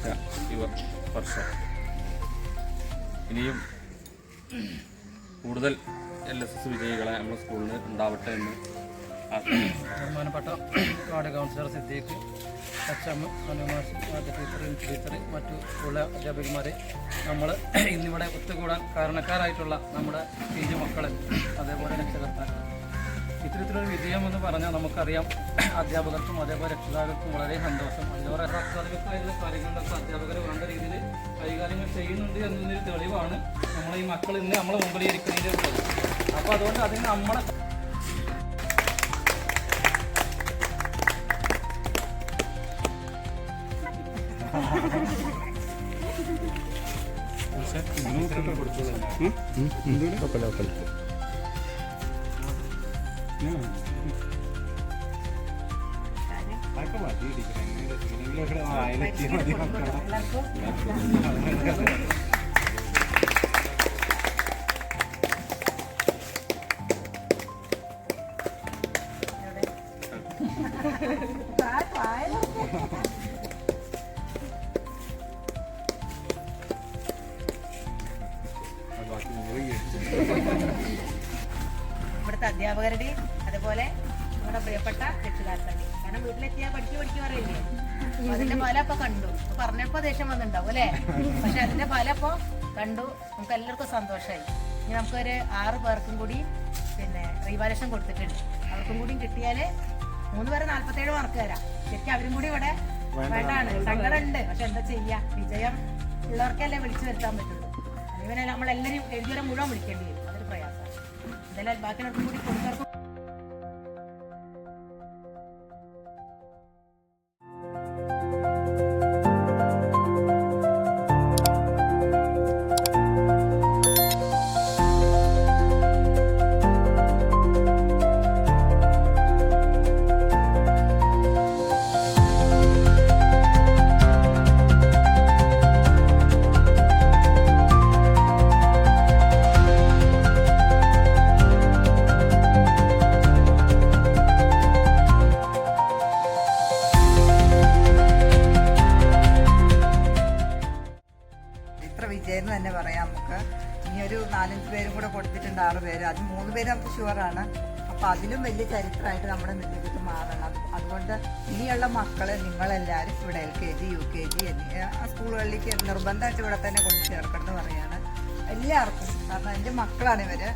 ആരംഭിച്ച ഈ വർഷം ഇനിയും കൂടുതൽ LSS വിജയികളെ നമ്മുടെ സ്കൂളിന് ഉണ്ടാവട്ടെ എന്ന് ബഹുമാനപ്പെട്ട വാർഡ് കൗൺസിലർ സിദ്ദീഖ്, HM, അനുമാഷ്, ടീച്ചർ, ടീച്ചർ, മറ്റു സ്കൂളിലെ അധ്യാപകന്മാരെ, നമ്മൾ ഇന്നിവിടെ ഒത്തുകൂടാൻ കാരണക്കാരായിട്ടുള്ള നമ്മുടെ PG മക്കളെ, അതേപോലെ രക്ഷകർത്താക്കൾ, ഇത്തരത്തിലൊരു വിജയം എന്ന് പറഞ്ഞാൽ നമുക്കറിയാം അധ്യാപകർക്കും അതേപോലെ രക്ഷിതാക്കൾക്കും വളരെ സന്തോഷം. അതിലൂടെ അക്കാദമിക്കായിട്ടുള്ള കാര്യങ്ങളിലൊക്കെ അധ്യാപകർ വേണ്ട രീതിയിൽ കൈകാര്യങ്ങൾ ചെയ്യുന്നുണ്ട് എന്നതിനൊരു തെളിവാണ് നമ്മൾ ഈ മക്കൾ ഇന്ന് നമ്മളെ മുമ്പിൽ ഇരിക്കുന്നതിലുള്ളത്. അപ്പോൾ അതുകൊണ്ട് അതിന് നമ്മളെ ഇവിടുത്തെ അധ്യാപകരുടെയും അതുപോലെ നമ്മുടെ പ്രിയപ്പെട്ട രക്ഷിതാക്കളുടെയും. കാരണം വീട്ടിലെത്തിയാൽ പഠിക്കും പറയില്ലേ, അതിന്റെ ഫലം ഇപ്പൊ കണ്ടു. പറഞ്ഞപ്പോ ദേഷ്യം വന്നിട്ടുണ്ടാവും അല്ലേ, പക്ഷെ അതിന്റെ ഫലം ഇപ്പൊ കണ്ടു. നമുക്ക് എല്ലാവർക്കും സന്തോഷമായി. ഇനി നമുക്കൊരു 6 പേർക്കും കൂടി റീവാലുവേഷൻ കൊടുത്തിട്ടുണ്ട്. അവർക്കും കൂടി കിട്ടിയാല് 3 പേരെ 47 മാർക്ക് തരാം. ശരിക്കും അവരും കൂടി ഇവിടെ വേണ്ടാണ്. സങ്കടം ഉണ്ട്, പക്ഷെ എന്താ ചെയ്യാ, വിജയം ഉള്ളവർക്കല്ലേ വിളിച്ചു വരുത്താൻ പറ്റുള്ളൂ. അതുപോലെ നമ്മളെല്ലാവരും എഴുതിയവരെ മുഴുവൻ വിളിക്കേണ്ടി വരും. അതൊരു പ്രയാസമാണ്. എന്തായാലും ബാക്കിയുള്ളവർക്കും കൂടി കൊടുക്കാർക്കും വിജയം തന്നെ പറയാം. നമുക്ക് ഇനി ഒരു 4-5 പേരും കൂടെ കൊടുത്തിട്ടുണ്ട്, 6 പേര്. അതിൽ 3 പേര് നമുക്ക് ഷുവറാണ്. അപ്പം അതിലും വലിയ ചരിത്രമായിട്ട് നമ്മുടെ നെല്ലിക്കുത്ത് മാറണം. അതുകൊണ്ട് ഇനിയുള്ള മക്കള് നിങ്ങളെല്ലാവരും ഇവിടെ LKG, UKG എന്നീ സ്കൂളുകളിലേക്ക് നിർബന്ധമായിട്ട് ഇവിടെ തന്നെ കൊണ്ട് ചേർക്കണം എന്ന് പറയാണ് എല്ലാവർക്കും. കാരണം എൻ്റെ മക്കളാണ് ഇവര്.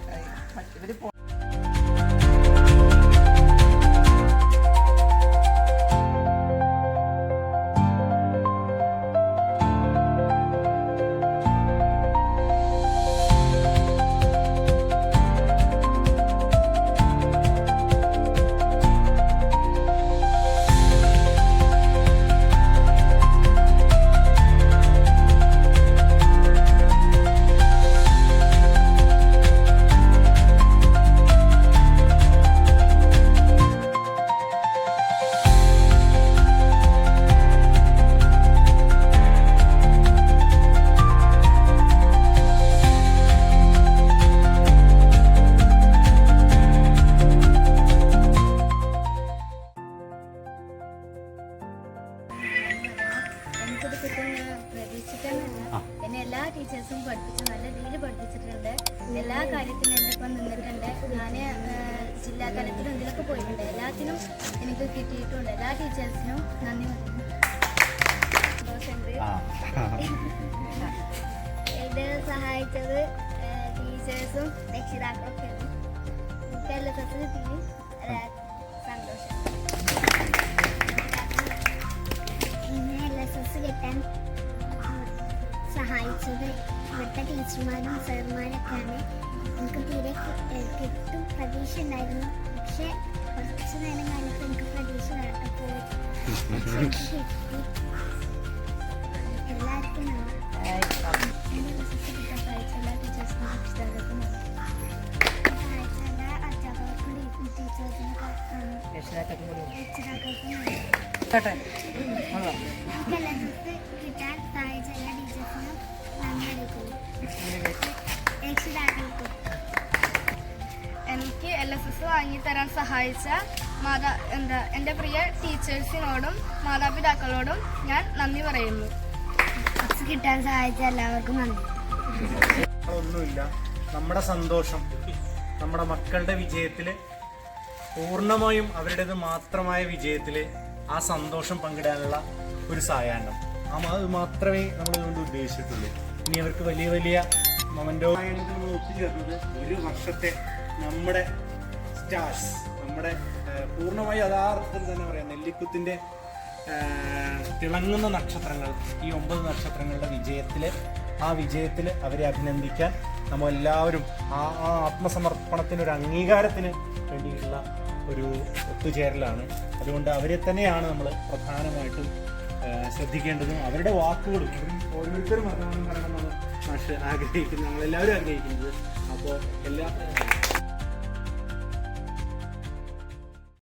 എന്നെ എല്ലാ ടീച്ചേഴ്സും പഠിപ്പിച്ചു, നല്ല രീതിയിൽ പഠിപ്പിച്ചിട്ടുണ്ട്. എല്ലാ കാര്യത്തിനും എൻ്റെ ഒപ്പം നിന്നിട്ടുണ്ട്. ഞാൻ ജില്ലാ തലത്തിലും ഇതിലൊക്കെ പോയിട്ടുണ്ട്. എല്ലാത്തിനും എനിക്ക് കിട്ടിയിട്ടുണ്ട്. എല്ലാ ടീച്ചേഴ്സിനും നന്ദി പറയുന്നു. ഇത് സഹായിച്ചത് ടീച്ചേഴ്സും രക്ഷിതാക്കളൊക്കെയാണ്. എനിക്ക് LSS കിട്ടി സന്തോഷം. LSS കിട്ടാൻ സഹായിച്ചത് ഇവിടുത്തെ ടീച്ചർമാരും സാറുമാരൊക്കെയാണ്. എനിക്ക് തീരെ കിട്ടും പ്രതീക്ഷ ഉണ്ടായിരുന്നു, പക്ഷെ കുറച്ച് നേരം കഴിഞ്ഞപ്പോൾ എനിക്ക് പ്രതീക്ഷ പോയി. എല്ലാവർക്കും കിട്ടാൻ സഹായിച്ച എല്ലാ ടീച്ചേഴ്സിനും രക്ഷിതാക്കൾക്കും സഹായിച്ച എല്ലാ അധ്യാപകർക്കും ടീച്ചേഴ്സിനും രക്ഷിതാക്കൾക്കും കിട്ടാൻ സഹായിച്ച എല്ലാ ടീച്ചേഴ്സിനും നന്ദി അറിയിക്കുന്നു. രക്ഷിതാക്കൾക്കും എനിക്ക് LSS വാങ്ങിത്തരാൻ സഹായിച്ച എൻ്റെ പ്രിയ ടീച്ചേഴ്സിനോടും മാതാപിതാക്കളോടും ഞാൻ നന്ദി പറയുന്നു. കിട്ടാൻ സഹായിച്ച എല്ലാവർക്കും നന്ദി. ഒന്നുമില്ല, നമ്മുടെ സന്തോഷം നമ്മുടെ മക്കളുടെ വിജയത്തിൽ, പൂർണ്ണമായും അവരുടേത് മാത്രമായ വിജയത്തിൽ ആ സന്തോഷം പങ്കിടാനുള്ള ഒരു സായാഹ്നം, അത് മാത്രമേ നമ്മളിതുകൊണ്ട് ഉദ്ദേശിച്ചിട്ടുള്ളൂ. ഇനി അവർക്ക് വലിയ വലിയ മൊമെന്റോ നമ്മൾ ഒത്തുചേർന്നത് ഒരു വർഷത്തെ നമ്മുടെ സ്റ്റാർസ്, നമ്മുടെ പൂർണ്ണമായി യഥാർത്ഥത്തിൽ തന്നെ പറയാം നെല്ലിക്കുത്തിൻ്റെ തിളങ്ങുന്ന നക്ഷത്രങ്ങൾ, ഈ 9 നക്ഷത്രങ്ങളുടെ ആ വിജയത്തിൽ അവരെ അഭിനന്ദിക്കാൻ നമ്മളെല്ലാവരും ആ ആത്മസമർപ്പണത്തിനൊരു അംഗീകാരത്തിന് വേണ്ടിയിട്ടുള്ള ഒരു ഒത്തുചേരലാണ്. അതുകൊണ്ട് അവരെ തന്നെയാണ് നമ്മൾ പ്രധാനമായിട്ടും ശ്രദ്ധിക്കേണ്ടതും അവരുടെ വാക്കുകളും ഓരോരുത്തരും പറയണമെന്നാണ് മാഷ് ആഗ്രഹിക്കുന്നത്, നമ്മളെല്ലാവരും ആഗ്രഹിക്കുന്നത്. അപ്പോൾ